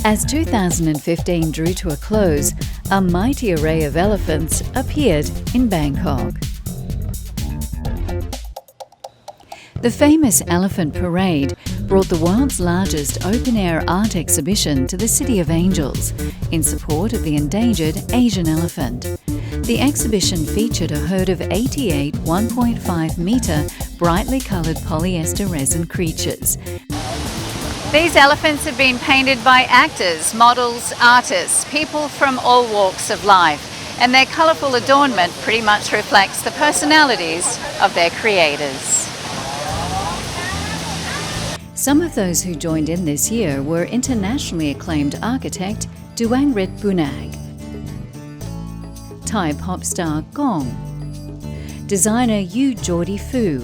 As 2015 drew to a close, a mighty array of elephants appeared in Bangkok. The famous Elephant Parade brought the world's largest open-air art exhibition to the City of Angels in support of the endangered Asian elephant. The exhibition featured a herd of 88 1.5-metre brightly coloured polyester resin creatures. These elephants have been painted by actors, models, artists, people from all walks of life, and their colourful adornment pretty much reflects the personalities of their creators. Some of those who joined in this year were internationally acclaimed architect Duangrit Bunag, Thai pop star Gong, designer Yu Geordie Fu,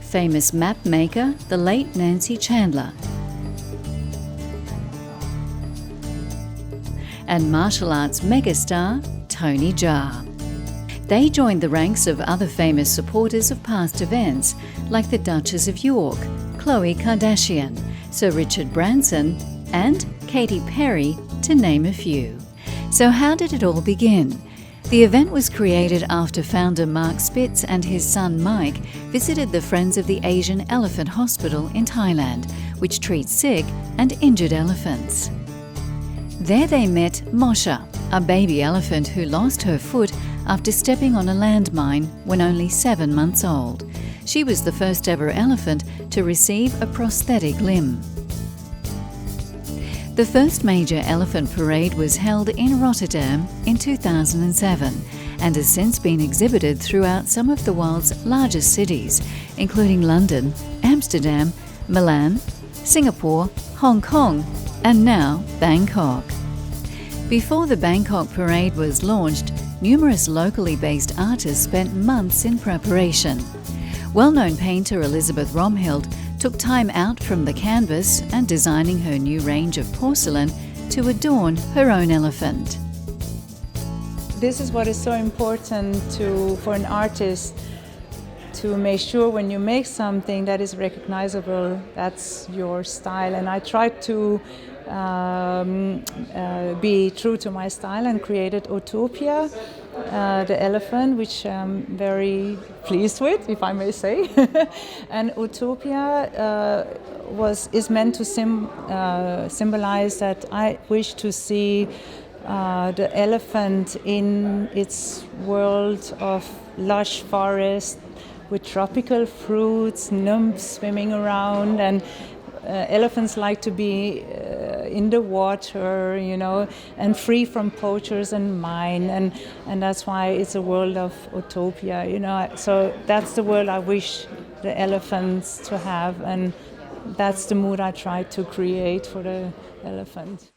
famous map maker the late Nancy Chandler, and martial arts megastar Tony Jaa. They joined the ranks of other famous supporters of past events like the Duchess of York, Khloe Kardashian, Sir Richard Branson and Katy Perry, to name a few. So how did it all begin? The event was created after founder Mark Spitz and his son Mike visited the Friends of the Asian Elephant Hospital in Thailand, which treats sick and injured elephants. There they met Mosha, a baby elephant who lost her foot after stepping on a landmine when only 7 months old. She was the first ever elephant to receive a prosthetic limb. The first major elephant parade was held in Rotterdam in 2007 and has since been exhibited throughout some of the world's largest cities, including London, Amsterdam, Milan, Singapore, Hong Kong, and now Bangkok. Before the Bangkok parade was launched, numerous locally based artists spent months in preparation. Well-known painter Elizabeth Romhild took time out from the canvas and designing her new range of porcelain to adorn her own elephant. This is what is so important for an artist, to make sure when you make something that is recognizable, that's your style. And I tried to be true to my style and created Utopia, the elephant, which I'm very pleased with, if I may say. And Utopia is meant to symbolize that I wish to see the elephant in its world of lush forest with tropical fruits, nymphs swimming around, and elephants like to be in the water, and free from poachers and mine, and that's why it's a world of utopia, So that's the world I wish the elephants to have, and that's the mood I try to create for the elephant.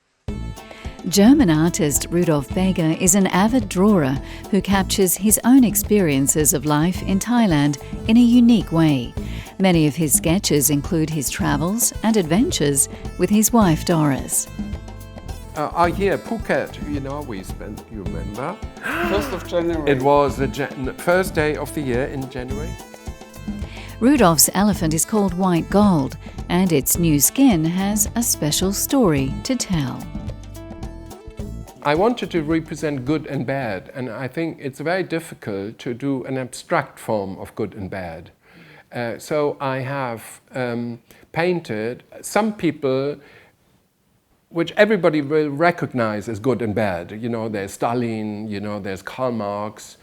German artist Rudolf Beger is an avid drawer who captures his own experiences of life in Thailand in a unique way. Many of his sketches include his travels and adventures with his wife Doris. Here, Phuket, we spent, you remember? 1st of January. It was the first day of the year in January. Rudolf's elephant is called White Gold, and its new skin has a special story to tell. I wanted to represent good and bad, and I think it's very difficult to do an abstract form of good and bad. So I have painted some people which everybody will recognize as good and bad. There's Stalin, there's Karl Marx.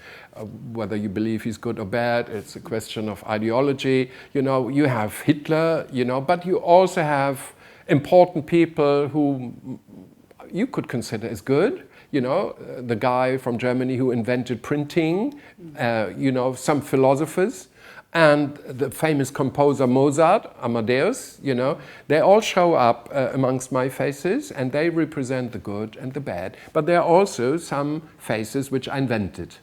Whether you believe he's good or bad, it's a question of ideology. You have Hitler, but you also have important people who you could consider as good. The guy from Germany who invented printing, some philosophers, and the famous composer Mozart, Amadeus, they all show up amongst my faces, and they represent the good and the bad. But there are also some faces which I invented.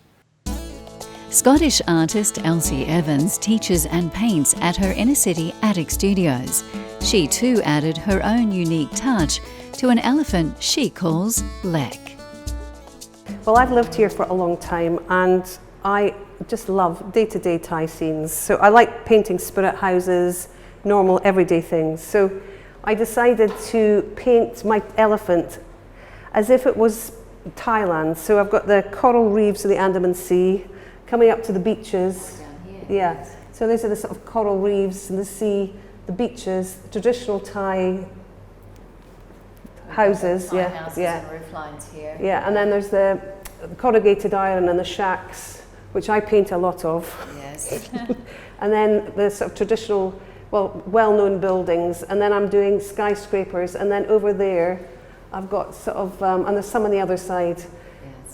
Scottish artist Elsie Evans teaches and paints at her inner-city attic studios. She too added her own unique touch to an elephant she calls Lek. Well, I've lived here for a long time and I just love day-to-day Thai scenes. So I like painting spirit houses, normal everyday things. So I decided to paint my elephant as if it was Thailand. So I've got the coral reefs of the Andaman Sea coming up to the beaches. Yeah, so these are the sort of coral reefs and the sea, the beaches, traditional Thai houses. Thai Yeah, houses yeah. and roof lines here. Yeah, and then there's the corrugated iron and the shacks, which I paint a lot of. Yes. And then the sort of traditional, well-known buildings, and then I'm doing skyscrapers, and then over there I've got sort of, and there's some on the other side,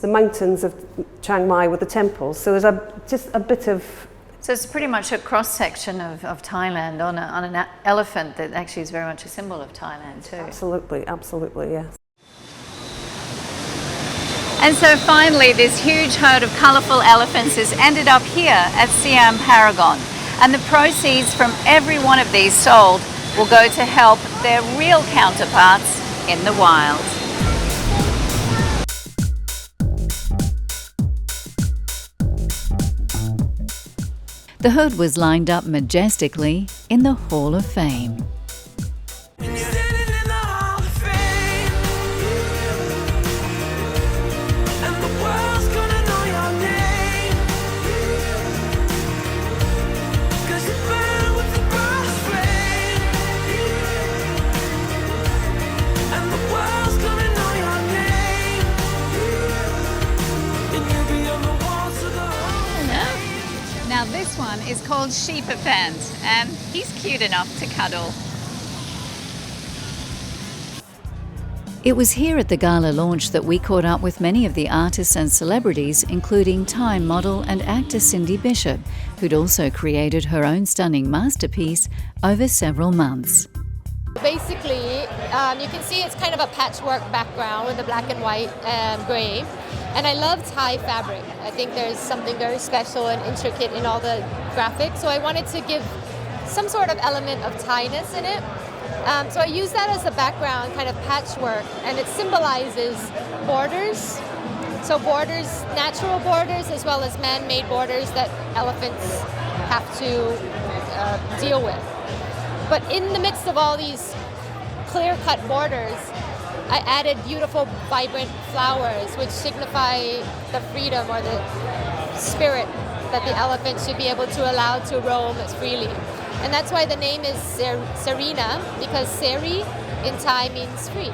the mountains of Chiang Mai with the temples. So there's just a bit of... So it's pretty much a cross-section of Thailand on an elephant that actually is very much a symbol of Thailand too. Absolutely, absolutely, yes. And so finally, this huge herd of colourful elephants has ended up here at Siam Paragon. And the proceeds from every one of these sold will go to help their real counterparts in the wild. The herd was lined up majestically in the Hall of Fame. Now this one is called Sheep Event, and he's cute enough to cuddle. It was here at the gala launch that we caught up with many of the artists and celebrities, including Thai model and actor Cindy Bishop, who'd also created her own stunning masterpiece over several months. Basically, you can see it's kind of a patchwork background with the black and white and grey. And I love Thai fabric. I think there's something very special and intricate in all the graphics. So I wanted to give some sort of element of Thainess in it. So I use that as the background, kind of patchwork, and it symbolizes borders. So borders, natural borders, as well as man-made borders that elephants have to deal with. But in the midst of all these clear-cut borders, I added beautiful, vibrant flowers, which signify the freedom or the spirit that the elephant should be able to allow to roam as freely. And that's why the name is Serena, because Seri in Thai means free.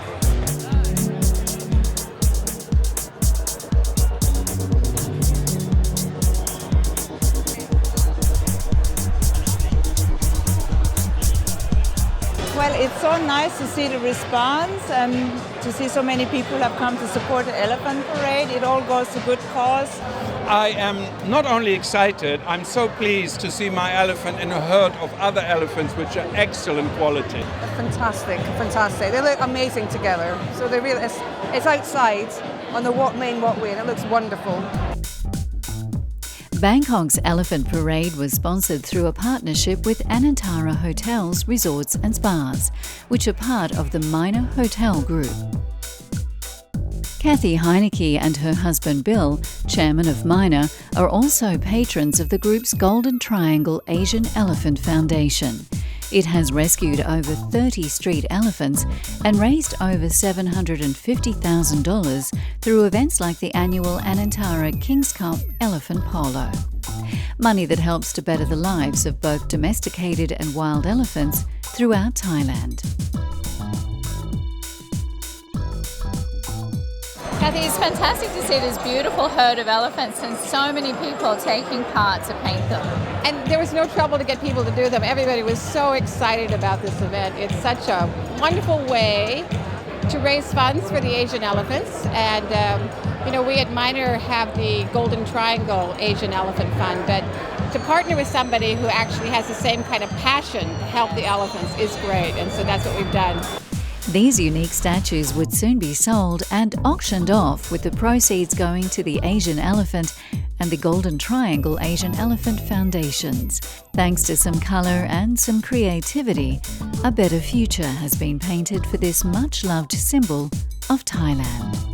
Well, it's so nice to see the response and to see so many people have come to support the elephant parade. It all goes to good cause. I am not only excited, I'm so pleased to see my elephant in a herd of other elephants which are excellent quality. Fantastic, fantastic. They look amazing together. So they really, it's outside on the main walkway, and it looks wonderful. Bangkok's Elephant Parade was sponsored through a partnership with Anantara Hotels, Resorts and Spas, which are part of the Minor Hotel Group. Kathy Heineke and her husband Bill, chairman of Minor, are also patrons of the group's Golden Triangle Asian Elephant Foundation. It has rescued over 30 street elephants and raised over $750,000 through events like the annual Anantara King's Cup Elephant Polo. Money that helps to better the lives of both domesticated and wild elephants throughout Thailand. Kathy, it's fantastic to see this beautiful herd of elephants and so many people taking part to paint them. And there was no trouble to get people to do them. Everybody was so excited about this event. It's such a wonderful way to raise funds for the Asian elephants. And, we at Minor have the Golden Triangle Asian Elephant Fund, but to partner with somebody who actually has the same kind of passion to help the elephants is great. And so that's what we've done. These unique statues would soon be sold and auctioned off, with the proceeds going to the Asian Elephant and the Golden Triangle Asian Elephant Foundations. Thanks to some colour and some creativity, a better future has been painted for this much-loved symbol of Thailand.